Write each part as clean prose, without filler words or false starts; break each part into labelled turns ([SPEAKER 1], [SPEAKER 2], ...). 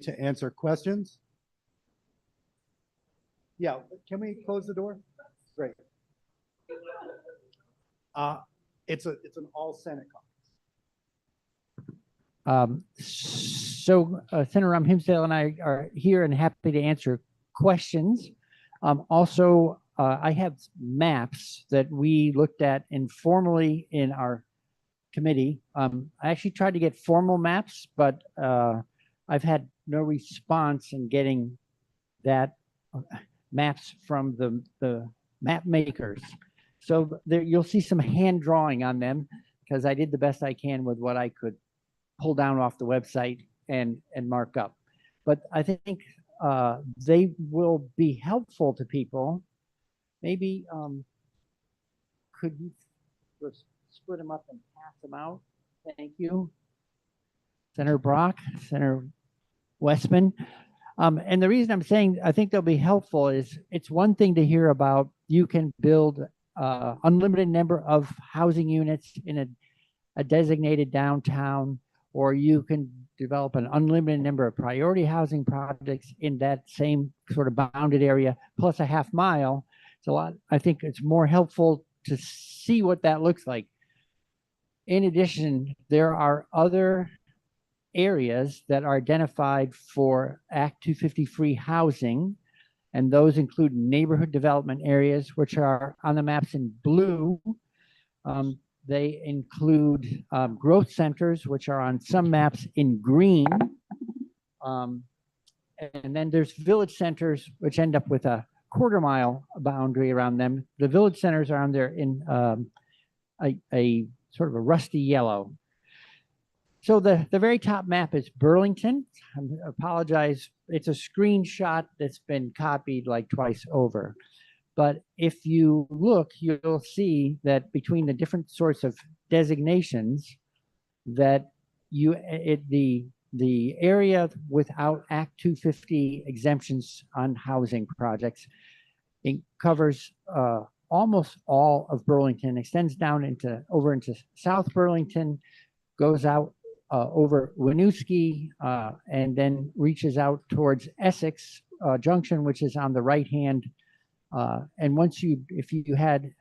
[SPEAKER 1] to answer questions. Yeah, can we close the door? Great. It's an all Senate Caucus.
[SPEAKER 2] Senator Himsdale and I are here and happy to answer questions. Also, I have maps that we looked at informally in our committee. I actually tried to get formal maps, but I've had no response in getting that maps from the map makers. So there, you'll see some hand drawing on them because I did the best I can with what I could pull down off the website and mark up. But I think they will be helpful to people. Maybe could you split them up and pass them out? Thank you. Senator Brock, Senator Westman. And the reason I'm saying I think they'll be helpful is it's one thing to hear about you can build unlimited number of housing units in a designated downtown, or you can develop an unlimited number of priority housing projects in that same sort of bounded area, plus a half mile. It's a lot. I think it's more helpful to see what that looks like. In addition, there are other areas that are identified for Act 250 free housing, and those include neighborhood development areas, which are on the maps in blue. They include growth centers, which are on some maps in green. And then there's village centers, which end up with a quarter-mile boundary around them. The village centers are on there in a sort of a rusty yellow. So the very top map is Burlington. I apologize. It's a screenshot that's been copied like twice over. But if you look, you'll see that between the different sorts of designations that the area without Act 250 exemptions on housing projects, it covers almost all of Burlington, extends down over into South Burlington, goes out over Winooski, and then reaches out towards Essex Junction, which is on the right hand. And if you had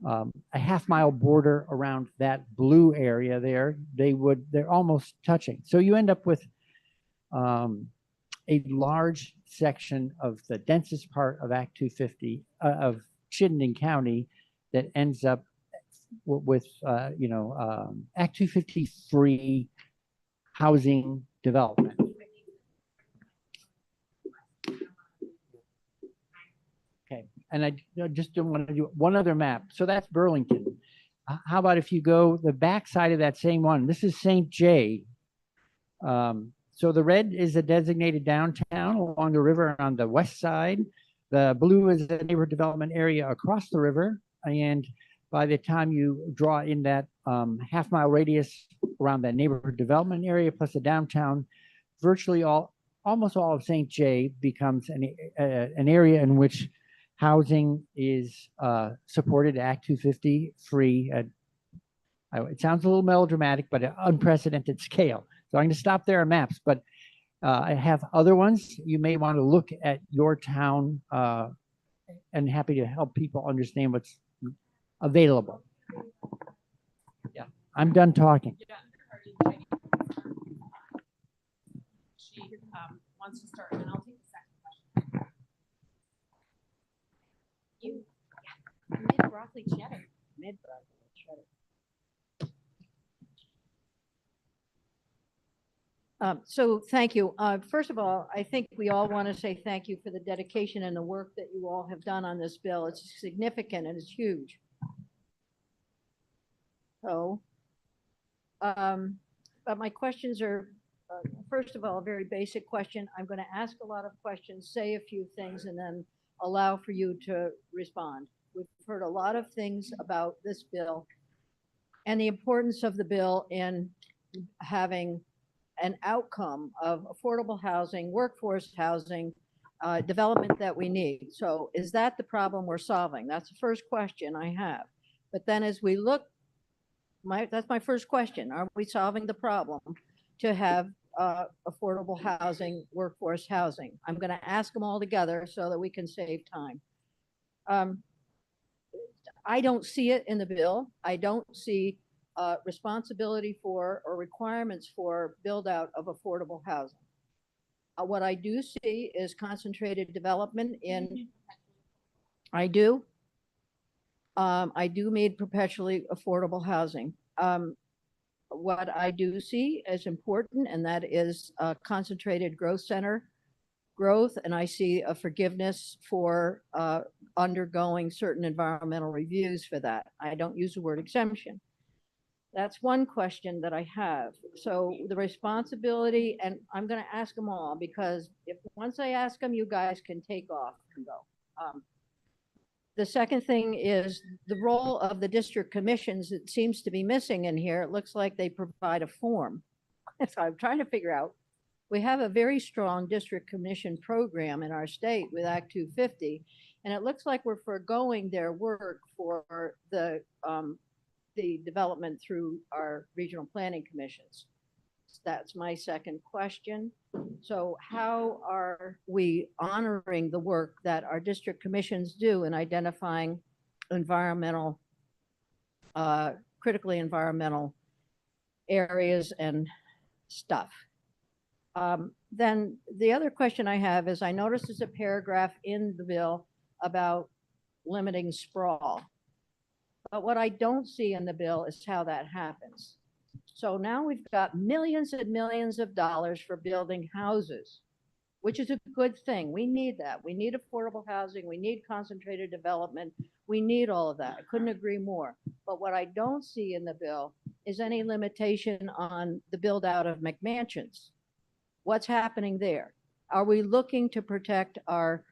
[SPEAKER 2] a half-mile border around that blue area there, they're almost touching. So you end up with a large section of the densest part of Act 250 of Chittenden County that ends up with Act 250 free housing development. Okay, and I just don't want to do one other map. So that's Burlington. How about if you go the back side of that same one? This is St. J. So the red is a designated downtown along the river on the west side. The blue is a neighborhood development area across the river. And by the time you draw in that half-mile radius around that neighborhood development area plus the downtown, virtually almost all of St. J becomes an area in which housing is supported, Act 250 free. It sounds a little melodramatic, but an unprecedented scale. So I'm going to stop there on maps, but I have other ones. You may want to look at your town and happy to help people understand what's available. Yeah, I'm done talking.
[SPEAKER 3] She wants to start, and I'll take the second question. You, yeah, mid-broccoli cheddar. Mid-broccoli cheddar. So thank you. First of all, I think we all want to say thank you for the dedication and the work that you all have done on this bill. It's significant and it's huge. So, but my questions are, first of all, a very basic question. I'm going to ask a lot of questions, say a few things, and then allow for you to respond. We've heard a lot of things about this bill and the importance of the bill in having an outcome of affordable housing, workforce housing, development that we need. So is that the problem we're solving? That's the first question I have. But then as we look, that's my first question. Are we solving the problem to have affordable housing, workforce housing. I'm going to ask them all together so that we can save time. I don't see it in the bill. I don't see responsibility for or requirements for build out of affordable housing. What I do see is concentrated development in, I do need perpetually affordable housing. What I do see as important, and that is concentrated growth center growth, and I see a forgiveness for undergoing certain environmental reviews for that. I don't use the word exemption. That's one question that I have. So the responsibility, and I'm going to ask them all, because if once I ask them, you guys can take off and go. The second thing is the role of the district commissions. It seems to be missing in here. It looks like they provide a form. So I'm trying to figure out, we have a very strong district commission program in our state with Act 250, and it looks like we're foregoing their work for the development through our regional planning commissions. That's my second question. So how are we honoring the work that our district commissions do in identifying environmental, critically environmental areas and stuff? Then the other question I have is, I noticed there's a paragraph in the bill about limiting sprawl. But what I don't see in the bill is how that happens. So now we've got millions and millions of dollars for building houses, which is a good thing. We need that. We need affordable housing. We need concentrated development. We need all of that. I couldn't agree more. But what I don't see in the bill is any limitation on the build out of McMansions. What's happening there? Are we looking to protect our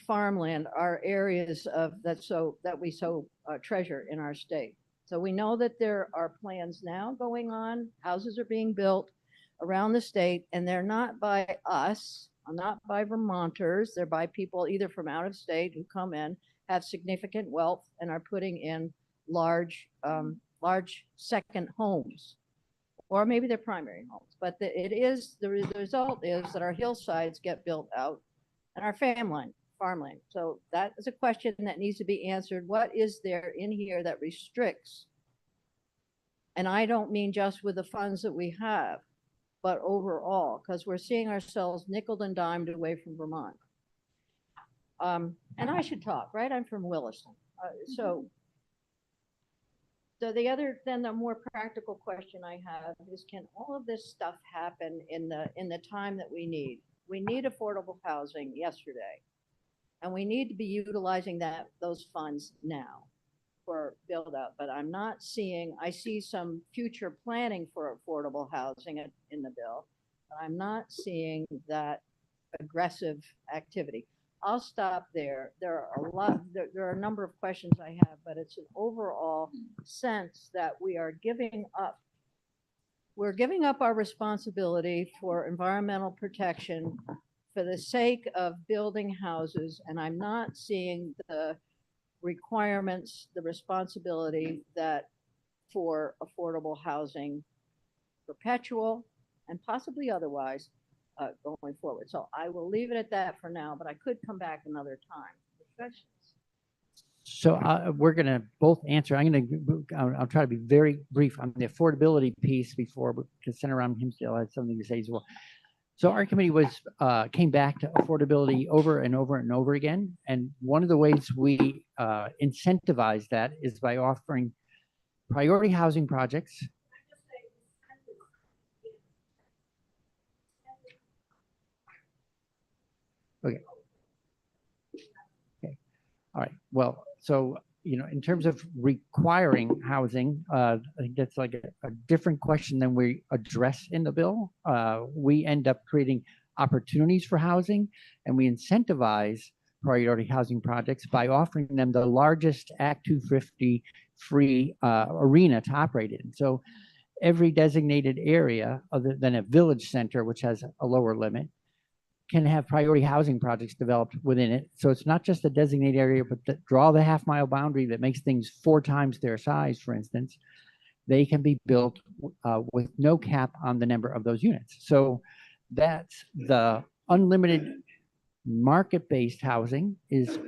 [SPEAKER 3] farmland, our areas of that we treasure in our state? So we know that there are plans now going on. Houses are being built around the state, and they're not by us, not by Vermonters. They're by people either from out of state who come in, have significant wealth, and are putting in large second homes, or maybe they're primary homes. But the result is that our hillsides get built out and our farmland. So that is a question that needs to be answered. What is there in here that restricts? And I don't mean just with the funds that we have, but overall, because we're seeing ourselves nickeled and dimed away from Vermont. And I should talk, right? I'm from Williston. So the more practical question I have is, can all of this stuff happen in the time that we need? We need affordable housing yesterday. And we need to be utilizing those funds now for build out. But I'm not seeing, I see some future planning for affordable housing in the bill, but I'm not seeing that aggressive activity. I'll stop there. There are a number of questions I have, but it's an overall sense that we are giving up. We're giving up our responsibility for environmental protection for the sake of building houses, and I'm not seeing the requirements, the responsibility that for affordable housing, perpetual and possibly otherwise, going forward. So I will leave it at that for now, but I could come back another time. Questions?
[SPEAKER 2] So we're going to both answer. I'll try to be very brief on the affordability piece before, because Senator Hinsdale has something to say as well. So our committee came back to affordability over and over and over again. And one of the ways we incentivize that is by offering priority housing projects. Okay. All right. Well, so, in terms of requiring housing, I think that's like a different question than we address in the bill. We end up creating opportunities for housing, and we incentivize priority housing projects by offering them the largest Act 250 free arena to operate in. So every designated area other than a village center, which has a lower limit, can have priority housing projects developed within it. So it's not just a designated area, but draw the half-mile boundary that makes things 4 times their size, for instance. they can be built with no cap on the number of those units. So that's the unlimited market-based housing is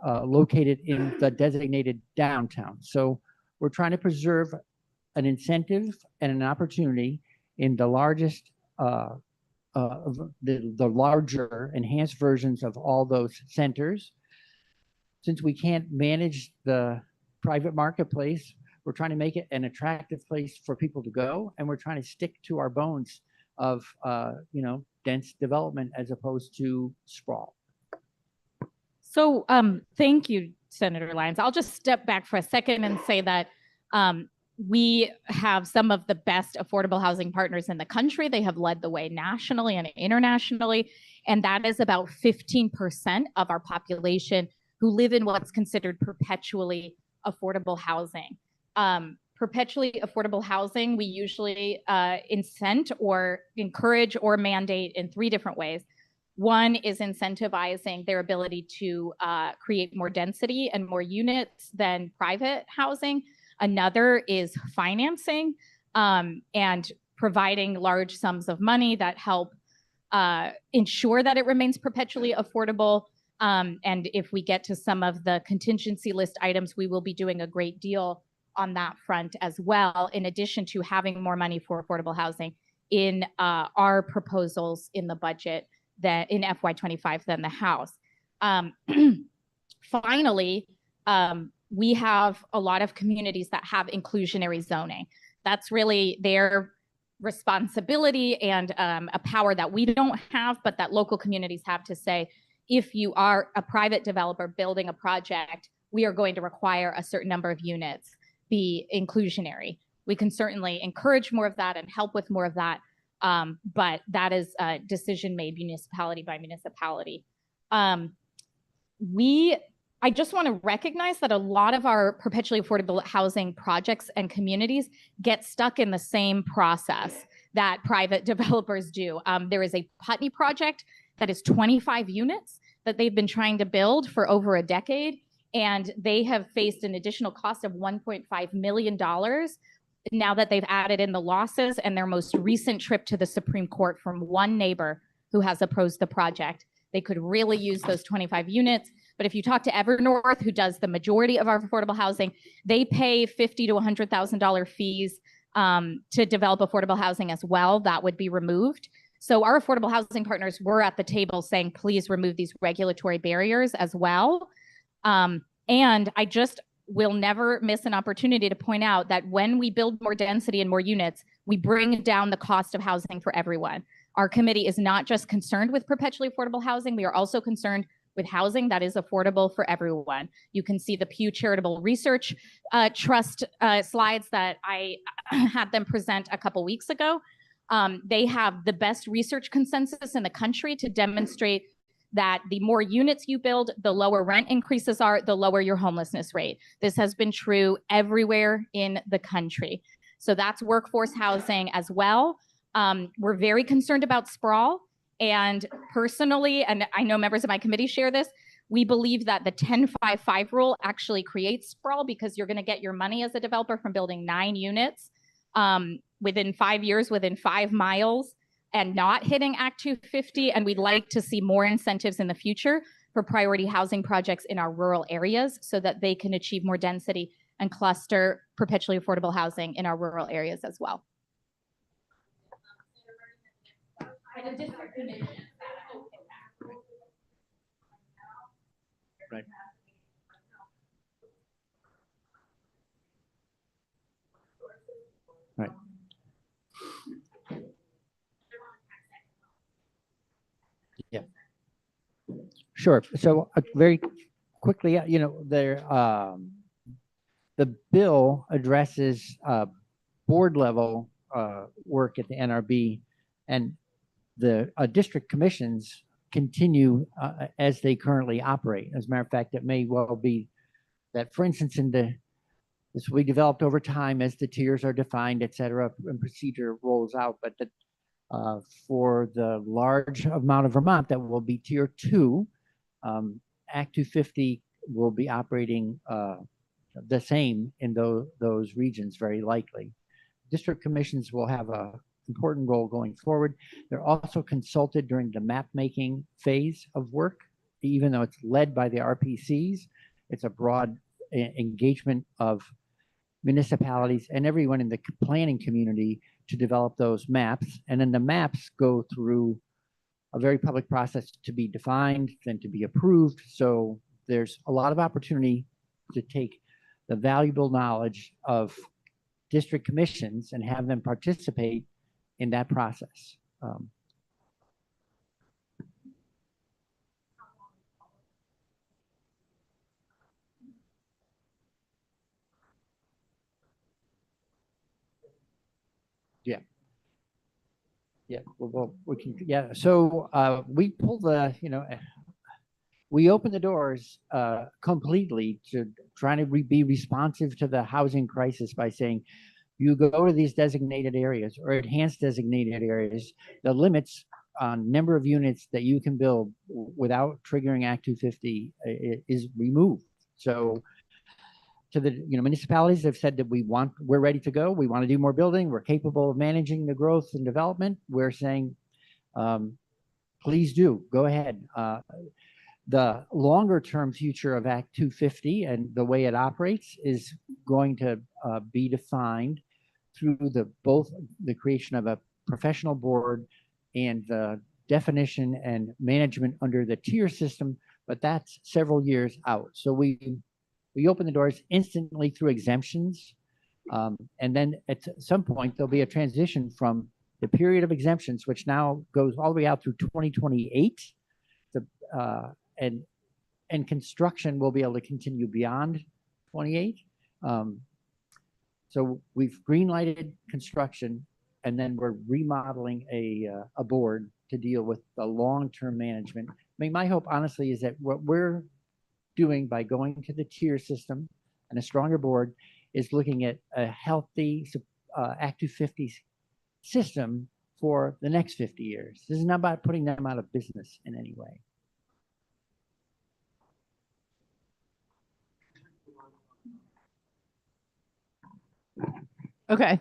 [SPEAKER 2] located in the designated downtown. So we're trying to preserve an incentive and an opportunity in the largest, the larger enhanced versions of all those centers. Since we can't manage the private marketplace, we're trying to make it an attractive place for people to go, and we're trying to stick to our bones of dense development as opposed to sprawl.
[SPEAKER 4] So thank you, Senator Lyons. I'll just step back for a second and say that we have some of the best affordable housing partners in the country. They have led the way nationally and internationally, and that is about 15% of our population who live in what's considered perpetually affordable housing. Perpetually affordable housing, we usually incent or encourage or mandate in 3 different ways. One is incentivizing their ability to create more density and more units than private housing. Another is financing and providing large sums of money that help ensure that it remains perpetually affordable. And if we get to some of the contingency list items, we will be doing a great deal on that front as well, in addition to having more money for affordable housing in our proposals in the budget that in FY25 than the House. Finally, we have a lot of communities that have inclusionary zoning. That's really their responsibility and a power that we don't have, but that local communities have to say, if you are a private developer building a project, we are going to require a certain number of units be inclusionary. We can certainly encourage more of that and help with more of that, but that is a decision made municipality by municipality. I just want to recognize that a lot of our perpetually affordable housing projects and communities get stuck in the same process that private developers do. There is a Putney project that is 25 units that they've been trying to build for over a decade, and they have faced an additional cost of $1.5 million now that they've added in the losses and their most recent trip to the Supreme Court from one neighbor who has opposed the project. They could really use those 25 units. But if you talk to Evernorth, who does the majority of our affordable housing, they pay $50,000 to $100,000 fees to develop affordable housing as well. That would be removed. So our affordable housing partners were at the table saying, please remove these regulatory barriers as well. And I just will never miss an opportunity to point out that when we build more density and more units, we bring down the cost of housing for everyone. Our committee is not just concerned with perpetually affordable housing. We are also concerned with housing that is affordable for everyone. You can see the Pew Charitable Research Trust slides that I had them present a couple weeks ago. They have the best research consensus in the country to demonstrate that the more units you build, the lower rent increases are, the lower your homelessness rate. This has been true everywhere in the country. So that's workforce housing as well. We're very concerned about sprawl. And personally, and I know members of my committee share this, we believe that the 10-5-5 rule actually creates sprawl because you're going to get your money as a developer from building 9 units within 5 years, within 5 miles, and not hitting Act 250. And we'd like to see more incentives in the future for priority housing projects in our rural areas so that they can achieve more density and cluster perpetually affordable housing in our rural areas as well.
[SPEAKER 2] Right. Right. Yeah. Sure. So very quickly, the bill addresses board level work at the NRB, and the district commissions continue as they currently operate. As a matter of fact, it may well be that, for instance, this will be developed over time as the tiers are defined, et cetera, and procedure rolls out. But that for the large amount of Vermont that will be tier 2, Act 250 will be operating the same in those regions, very likely. District commissions will have a important role going forward. They're also consulted during the map making phase of work, even though it's led by the RPCs. It's a broad engagement of municipalities and everyone in the planning community to develop those maps. And then the maps go through a very public process to be defined, then to be approved. So there's a lot of opportunity to take the valuable knowledge of district commissions and have them participate in that process. Yeah, well, we can, yeah. So we pulled the, we opened the doors completely to trying to be responsive to the housing crisis by saying, you go to these designated areas or enhanced designated areas, the limits on number of units that you can build without triggering Act 250 is removed. So to the municipalities have said that we're ready to go. We want to do more building. We're capable of managing the growth and development. We're saying, please do go ahead. The longer term future of Act 250 and the way it operates is going to be defined through both the creation of a professional board and the definition and management under the tier system, but that's several years out. So we open the doors instantly through exemptions. And then at some point, there'll be a transition from the period of exemptions, which now goes all the way out through 2028. And construction will be able to continue beyond 28. So we've green-lighted construction, and then we're remodeling a board to deal with the long-term management. I mean, my hope, honestly, is that what we're doing by going to the tier system and a stronger board is looking at a healthy Act 250 system for the next 50 years. This is not about putting them out of business in any way.
[SPEAKER 5] Okay.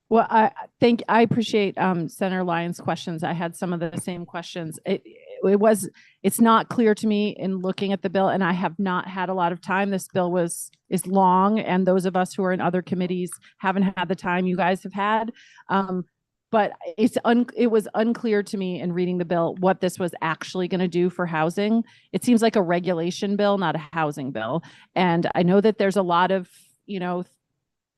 [SPEAKER 5] Well, I appreciate Senator Lyons' questions. I had some of the same questions. It's not clear to me in looking at the bill, and I have not had a lot of time. This bill is long, and those of us who are in other committees haven't had the time you guys have had. But it was unclear to me in reading the bill what this was actually going to do for housing. It seems like a regulation bill, not a housing bill. And I know that there's a lot of,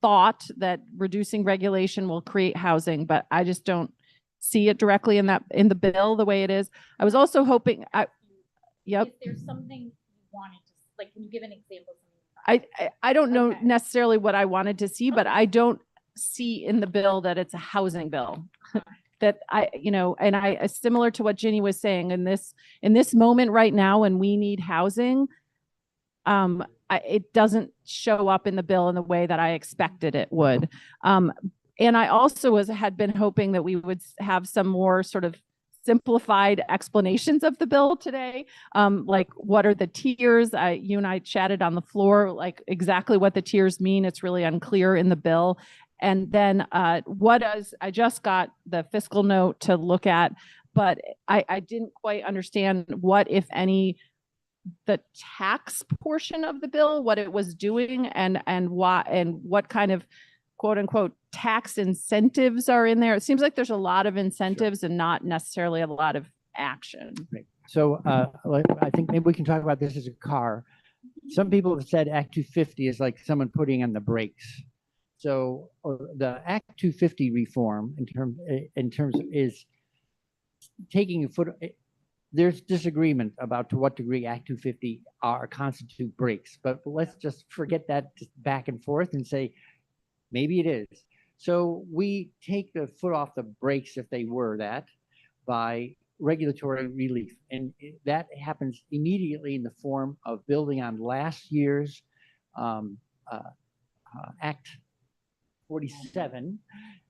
[SPEAKER 5] thought that reducing regulation will create housing, but I just don't see it directly in the bill the way it is. I was also hoping, yep.
[SPEAKER 4] If there's something you wanted to, like, can you give an example?
[SPEAKER 5] I don't know necessarily what I wanted to see, but I don't see in the bill that it's a housing bill. That and similar to what Ginny was saying, in this moment right now when we need housing, it doesn't show up in the bill in the way that I expected it would. And I also had been hoping that we would have some more sort of simplified explanations of the bill today. Like, what are the tiers? You and I chatted on the floor, like exactly what the tiers mean. It's really unclear in the bill. And then I just got the fiscal note to look at, but I didn't quite understand what, if any, the tax portion of the bill, what it was doing, and why, and what kind of quote unquote tax incentives are in there. It seems like there's a lot of incentives and not necessarily a lot of action.
[SPEAKER 2] Right. So I think maybe we can talk about this as a car. Some people have said Act 250 is like someone putting on the brakes. So the Act 250 reform in terms of is taking a foot. There's disagreement about to what degree Act 250 constitute brakes, but let's just forget that back and forth and say maybe it is. So we take the foot off the brakes, if they were that, by regulatory relief, and that happens immediately in the form of building on last year's Act 47,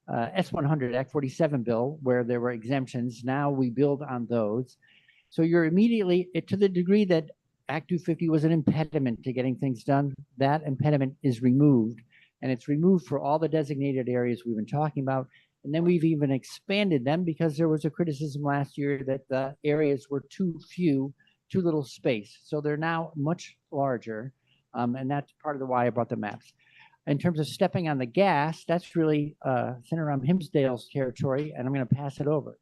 [SPEAKER 2] S100 Act 47 bill, where there were exemptions. Now we build on those. So you're immediately, to the degree that Act 250 was an impediment to getting things done, that impediment is removed. And it's removed for all the designated areas we've been talking about. And then we've even expanded them because there was a criticism last year that the areas were too few, too little space. So they're now much larger. And that's part of the why I brought the maps. In terms of stepping on the gas, that's really Senator Himsdale's territory, and I'm going to pass it over.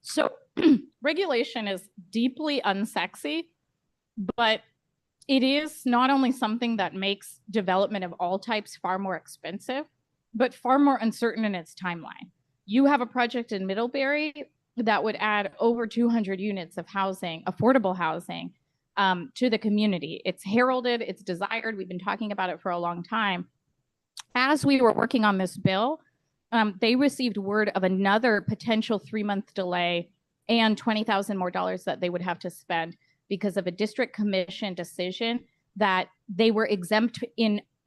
[SPEAKER 4] So regulation is deeply unsexy, but it is not only something that makes development of all types far more expensive, but far more uncertain in its timeline. You have a project in Middlebury that would add over 200 units of housing, affordable housing, to the community. It's heralded, it's desired. We've been talking about it for a long time. As we were working on this bill, they received word of another potential 3-month delay and $20,000 more that they would have to spend because of a district commission decision that they were exempt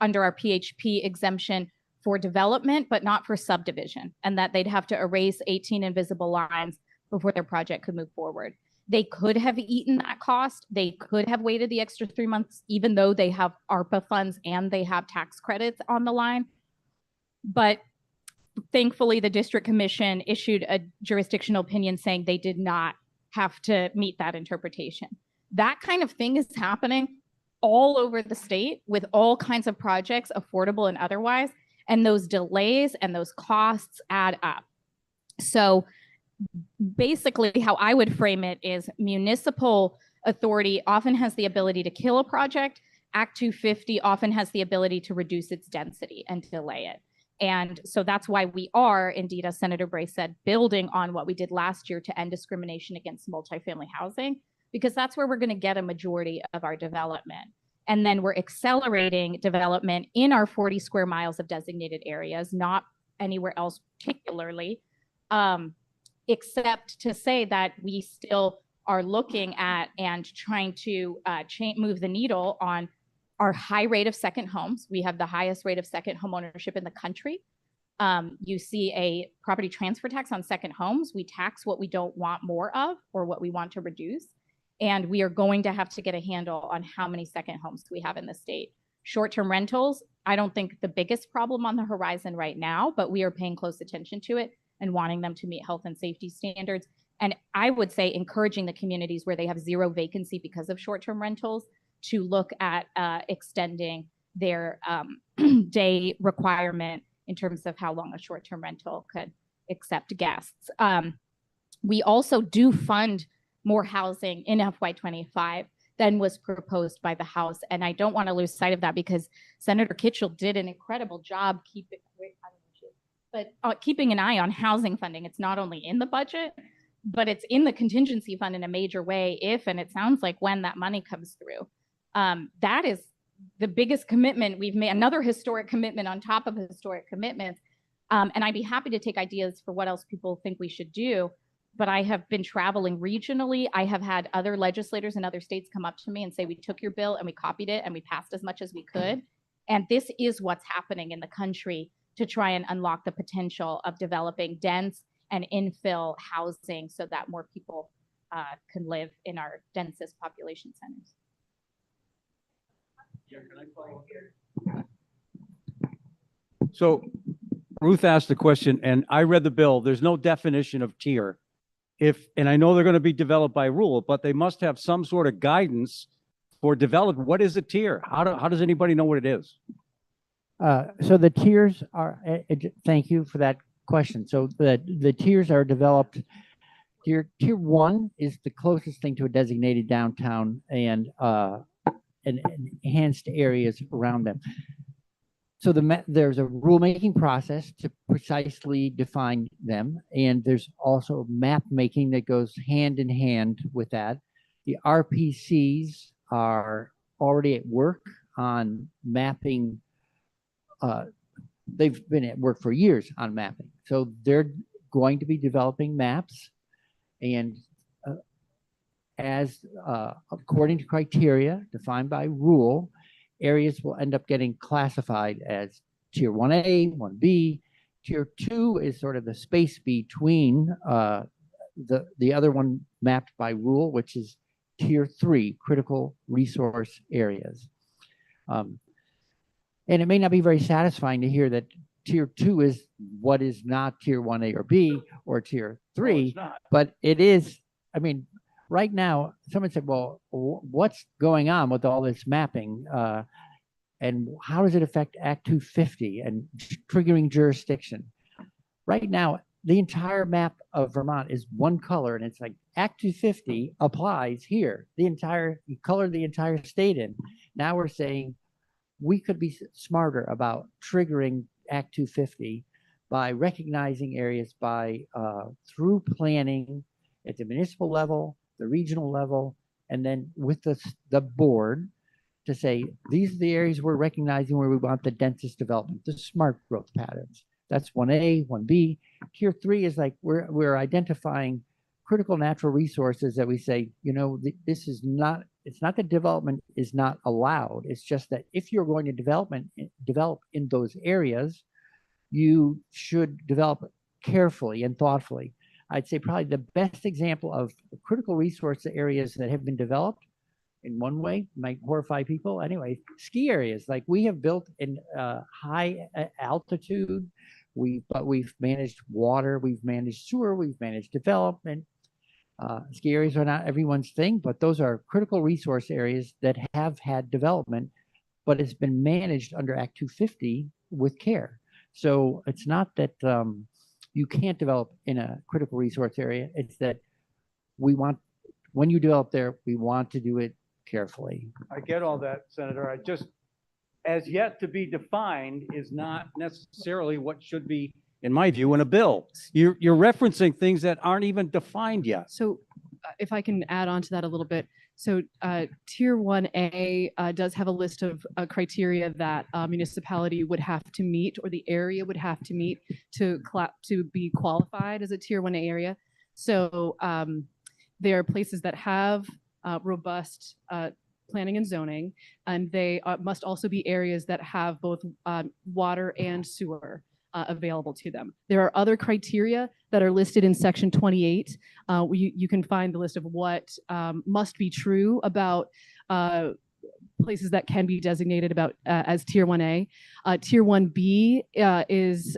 [SPEAKER 4] under our PHP exemption for development, but not for subdivision, and that they'd have to erase 18 invisible lines before their project could move forward. They could have eaten that cost. They could have waited the extra 3 months, even though they have ARPA funds and they have tax credits on the line. But thankfully, the district commission issued a jurisdictional opinion saying they did not have to meet that interpretation. That kind of thing is happening all over the state with all kinds of projects, affordable and otherwise, and those delays and those costs add up. So basically, how I would frame it is municipal authority often has the ability to kill a project. Act 250 often has the ability to reduce its density and delay it. And so that's why we are, indeed, as Senator Bray said, building on what we did last year to end discrimination against multifamily housing, because that's where we're going to get a majority of our development. And then we're accelerating development in our 40 square miles of designated areas, not anywhere else particularly, except to say that we still are looking at and trying to move the needle on our high rate of second homes. We have the highest rate of second home ownership in the country. You see a property transfer tax on second homes. We tax what we don't want more of or what we want to reduce. And we are going to have to get a handle on how many second homes we have in the state. Short-term rentals, I don't think the biggest problem on the horizon right now, but we are paying close attention to it and wanting them to meet health and safety standards. And I would say encouraging the communities where they have zero vacancy because of short-term rentals to look at extending their day requirement in terms of how long a short-term rental could accept guests. We also do fund more housing in FY25 than was proposed by the House. And I don't want to lose sight of that because Senator Kitchell did an incredible job keeping an eye on housing funding. It's not only in the budget, but it's in the contingency fund in a major way if, and it sounds like when that money comes through. That is the biggest commitment we've made, another historic commitment on top of historic commitments. And I'd be happy to take ideas for what else people think we should do. But I have been traveling regionally. I have had other legislators in other states come up to me and say, we took your bill and we copied it and we passed as much as we could. And this is what's happening in the country to try and unlock the potential of developing dense and infill housing so that more people can live in our densest population centers.
[SPEAKER 6] Yeah, can I follow up here? So Ruth asked the question, and I read the bill. There's no definition of tier. And I know they're going to be developed by rule, but they must have some sort of guidance for development. What is a tier? How does anybody know what it is?
[SPEAKER 2] So the tiers are, thank you for that question. So the tiers are developed. Tier 1 is the closest thing to a designated downtown and enhanced areas around them. So there's a rulemaking process to precisely define them, and there's also map making that goes hand in hand with that. The RPCs are already at work on mapping. They've been at work for years on mapping. So they're going to be developing maps, and according to criteria defined by rule, areas will end up getting classified as tier 1A, 1B. Tier 2 is sort of the space between the other one mapped by rule, which is tier 3, critical resource areas. And it may not be very satisfying to hear that tier 2 is what is not tier 1A or B or tier 3, but it is. I mean, right now, someone said, well, what's going on with all this mapping? And how does it affect Act 250 and triggering jurisdiction? Right now, the entire map of Vermont is one color, and it's like Act 250 applies here. You color the entire state in. Now we're saying we could be smarter about triggering Act 250 by recognizing areas through planning at the municipal level, the regional level, and then with the board to say, these are the areas we're recognizing where we want the densest development, the smart growth patterns. That's 1A, 1B. Tier 3 is like we're identifying critical natural resources that we say, this is not, it's not that development is not allowed. It's just that if you're going to develop in those areas, you should develop carefully and thoughtfully. I'd say probably the best example of critical resource areas that have been developed in one way, might horrify people. Anyway, ski areas, like we have built in high altitude, but we've managed water, we've managed sewer, we've managed development. Ski areas are not everyone's thing, but those are critical resource areas that have had development, but it's been managed under Act 250 with care. So it's not that you can't develop in a critical resource area. It's that when you develop there, we want to do it carefully.
[SPEAKER 6] I get all that, Senator. As yet to be defined is not necessarily what should be, in my view, in a bill. You're referencing things that aren't even defined yet.
[SPEAKER 7] So if I can add on to that a little bit. So tier 1A does have a list of criteria that a municipality would have to meet, or the area would have to meet to be qualified as a tier 1A area. So there are places that have robust planning and zoning, and they must also be areas that have both water and sewer available to them. There are other criteria that are listed in section 28. You can find the list of what must be true about places that can be designated as tier 1A. Tier 1B is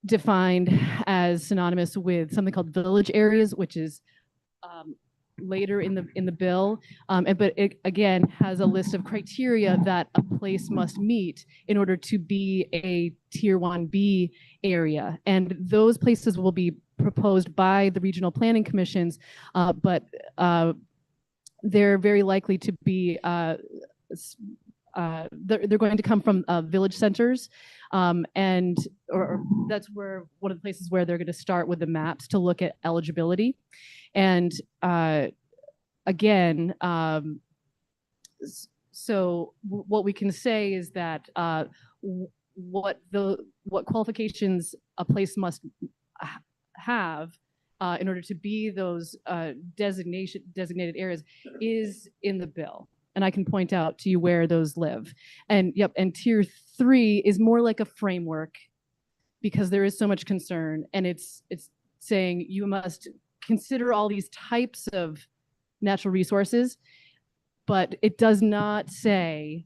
[SPEAKER 7] defined as synonymous with something called village areas, which is later in the bill, but it again has a list of criteria that a place must meet in order to be a tier 1B area, and those places will be proposed by the regional planning commissions, but they're very likely to be they're going to come from village centers, and that's where one of the places where they're going to start with the maps to look at eligibility. And again, so what we can say is that what qualifications a place must have in order to be those designated areas is in the bill. And I can point out to you where those live. And and tier 3 is more like a framework, because there is so much concern, and it's saying you must consider all these types of natural resources, but it does not say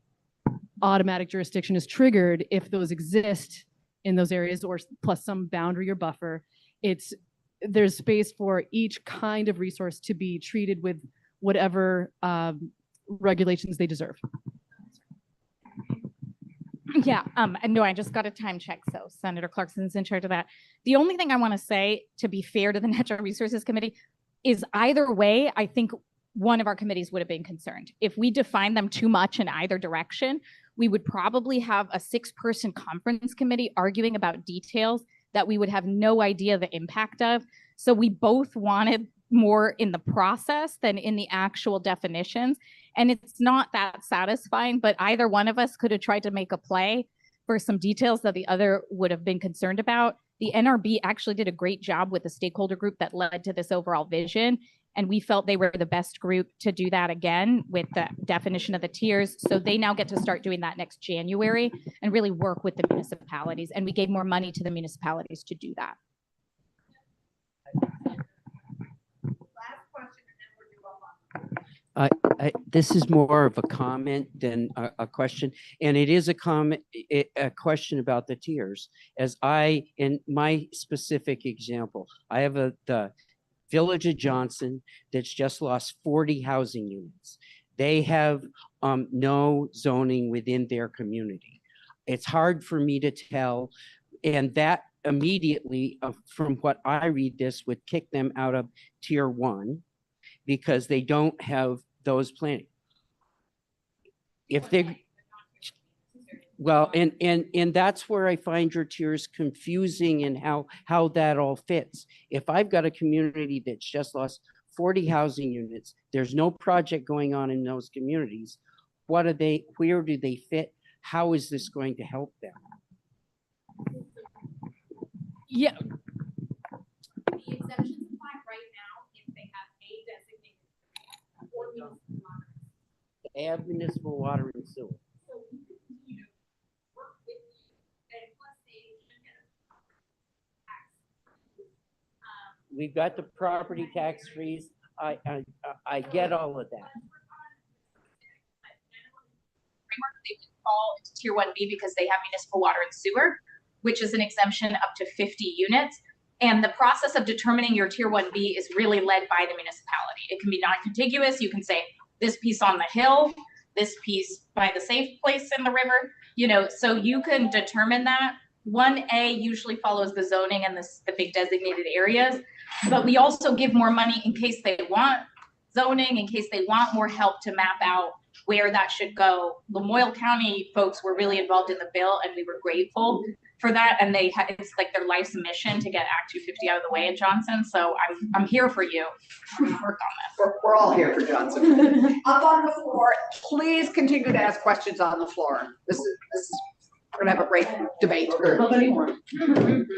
[SPEAKER 7] automatic jurisdiction is triggered if those exist in those areas, or plus some boundary or buffer. There's space for each kind of resource to be treated with whatever regulations they deserve.
[SPEAKER 4] Yeah, no, I just got a time check, so Senator Clarkson's in charge of that. The only thing I want to say, to be fair to the Natural Resources Committee, is either way, I think one of our committees would have been concerned. If we define them too much in either direction, we would probably have a 6-person conference committee arguing about details that we would have no idea the impact of. So we both wanted more in the process than in the actual definitions. And it's not that satisfying, but either one of us could have tried to make a play for some details that the other would have been concerned about. The NRB actually did a great job with the stakeholder group that led to this overall vision. And we felt they were the best group to do that again with the definition of the tiers. So they now get to start doing that next January and really work with the municipalities. And we gave more money to the municipalities to do that.
[SPEAKER 8] This is more of a comment than a question, and it is a comment, a question about the tiers. In my specific example, I have the Village of Johnson that's just lost 40 housing units. They have no zoning within their community. It's hard for me to tell, and that immediately, from what I read, this would kick them out of tier 1 because they don't have those planning. If they, well, and that's where I find your tiers confusing and how that all fits. If I've got a community that's just lost 40 housing units, there's no project going on in those communities. What are they, where do they fit? How is this going to help them?
[SPEAKER 4] Yeah. The exemptions apply right now if they have a designated or municipal water.
[SPEAKER 8] They have municipal water and sewer.
[SPEAKER 4] So we continue to work with you, and plus they should get a tax.
[SPEAKER 8] We've got the property tax freeze. I get all of that.
[SPEAKER 4] They would fall into tier 1B because they have municipal water and sewer, which is an exemption up to 50 units. And the process of determining your tier 1B is really led by the municipality. It can be non-contiguous. You can say this piece on the hill, this piece by the safe place in the river, you know, so you can determine that. 1A usually follows the zoning and the big designated areas, but we also give more money in case they want zoning, in case they want more help to map out where that should go. Lamoille County folks were really involved in the bill, and we were grateful for that. And they had, it's like their life's mission to get Act 250 out of the way in Johnson. So I'm here for you. We're gonna work on this.
[SPEAKER 9] We're all here for Johnson. Up on the floor, please continue to ask questions on the floor. This is we're gonna have a great debate.